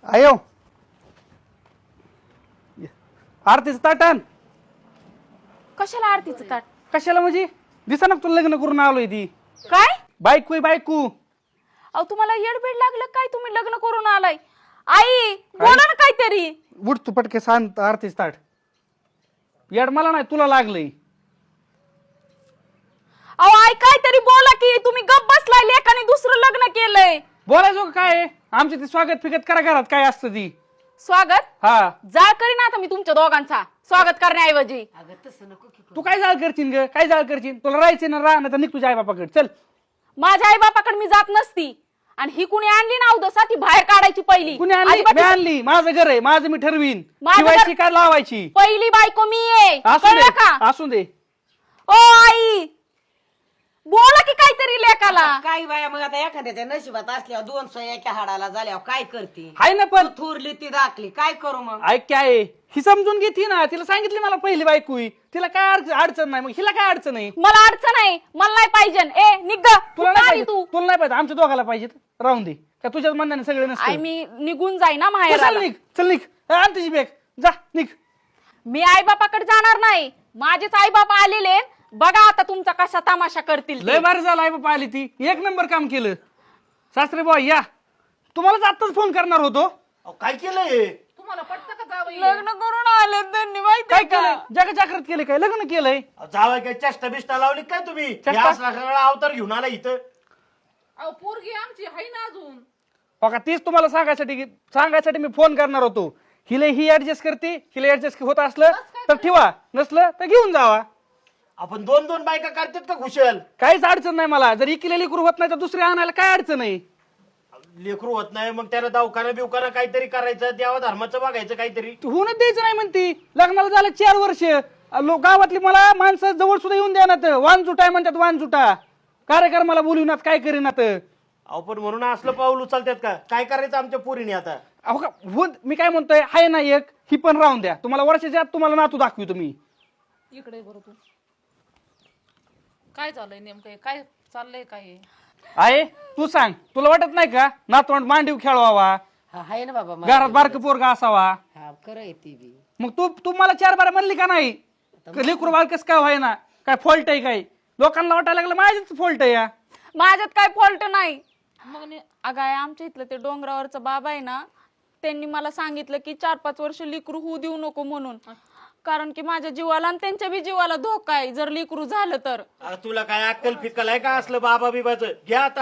आयो आरतीचं ताट आण. कशाला आरतीचं ताट? कशाला म्हणजे दिसा ना तुला लग्न करून आलोय ती. काय? बायको बायको. अहो तुम्हाला येडबीड लागलं काय? तुम्ही लग्न करून आलाय. आई बोला ना काहीतरी. उठ तू पटके सांग आरतीचं ताट. येड मला नाही तुला लागलंय. अहो आई काहीतरी बोला की. तुम्ही गप्प बसलाय लेकाने दुसरं लग्न केलंय. बोलायचं काय आहे? आमच्या ते स्वागत फिगत करा घरात काय असतं ती. स्वागत हा जाळ करीन आता मी तुमच्या दोघांचा स्वागत करण्याऐवजी. तू काय जाळ करशील ग? काय जाळ करशील? तुला राहायचं ना राह नाही तर निघ तुझ्या आई बापाकडे चल. माझ्या आई बापाकडे मी जात नसती. आणि ही कुणी आणली ना अवदसा ती बाहेर काढायची पहिली. कुणी आणली? अजिबात- मी आणली. माझं घर आहे, माझं मी ठरवीन. माझं घर- ठेवायची का लावायची? पहिली बायको मी आहे. असू कळलं का? दे असू दे. ओ आई बोला की काहीतरी लेकाला. काही बाया मग आता एखाद्याच्या नशिबात असल्यावर 2 सोया एका हाडाला झाल्यावर काय करते? हाय ना पण थोरली ती दाखली काय करू मग? ऐक काय ही समजून घेती ना. तिला सांगितली मला पहिली बायको आहे. तिला काय अडचण नाही. मग हिला काय अडचण नाही? मला अडचण आहे. मला नाही पाहिजे. ए निघ तुला कुठं नाही आली पाहिजे. तू? तुला नाही पाहिजे. आमच्या दोघाला पाहिजेत. राहून दे. का तुझ्याच म्हणण्याने सगळे आई नसतं. मी निघून जाई ना माहेर. चल निघ चल निघ. आण तुझी बॅग जा निघ. मी आई बापाकडे जाणार नाही. माझेच आई बाप आलेले. बघा आता तुमचा कसा तमाशा करतील ते. लय भारी झाला आई बापा आली ती. एक नंबर काम केलं. सासरे बुवा या. तुम्हालाच आत्ताच फोन करणार होतो. काय केलंय? लग्न करून आले त्यांनी माहिती काय का? केलंय? जग जागृत केले काय? लग्न केलंय. जावाय काय चेष्टा बिष्टा लावली काय तुम्ही? चेष्टा? हे असला सगळा अवतार घेऊन आला इथं. पोरगी आमची हाय ना अजून. बघा तीच तुम्हाला सांगायसाठी मी फोन करणार होतो. हिला ही ऍडजस्ट करते. हिला ऍडजस्ट होत असलं तर ठेवा, नसलं तर घेऊन जावा. आपण 2-2 बायका करतात का खुशाल? काहीच अडचण नाही मला. जर इकले लेकरू होत नाही तर दुसरी आणायला काय अडचण नाही. लेकरू होत नाही मग त्याला दवाखाना बिवखाना काहीतरी करायचं, देवा धर्माचं बघायचं काहीतरी. होऊनच द्यायचं नाही म्हणती. लग्नाला झालं 4 वर्ष. गावातली मला माणसं जवळ सुद्धा येऊन द्या ना. वानजुटा म्हणतात वानजुटा. कार्यक्रमाला बोलवणार काय करीनात. अहो पण म्हणून असलं पाऊल उचलतात का? काय करायचं आमच्या पोरीने आता? अहो का मी काय म्हणतोय आहे ना एक ही पण राहून द्या. तुम्हाला वर्षाच्या आत तुम्हाला नातू दाखवी मी. इकडे बरं तू. काय झालंय नेमकं? काय चाललंय काय? आहे तू सांग. तुला वाटत नाही का नातवंड मांडीव खेळवावा, हा हाय ना बाबा घरात बारक पोरगा असावा? हा खरं आहे ती बी. मग तू मला 4 बारा म्हणली का नाही? लेकरू बालकस काय व्हाय ना? काय फॉल्ट आहे काय? लोकांना वाटायला लागलं माझ्याच फॉल्ट आहे या. माझ्यात काय फॉल्ट नाही. अगं आहे आमच्या इथलं ते डोंगरावरचा बाबा आहे ना, त्यांनी मला सांगितलं की 4-5 वर्ष लिकरू होऊ देऊ नको म्हणून. कारण की माझ्या जीवाला आणि त्यांच्या बी जीवाला धोका आहे जर लिकरू झालं तर. तुला काय अक्कल फिक्कल आहे का असलं बाबा बिबाचं? घ्या आता.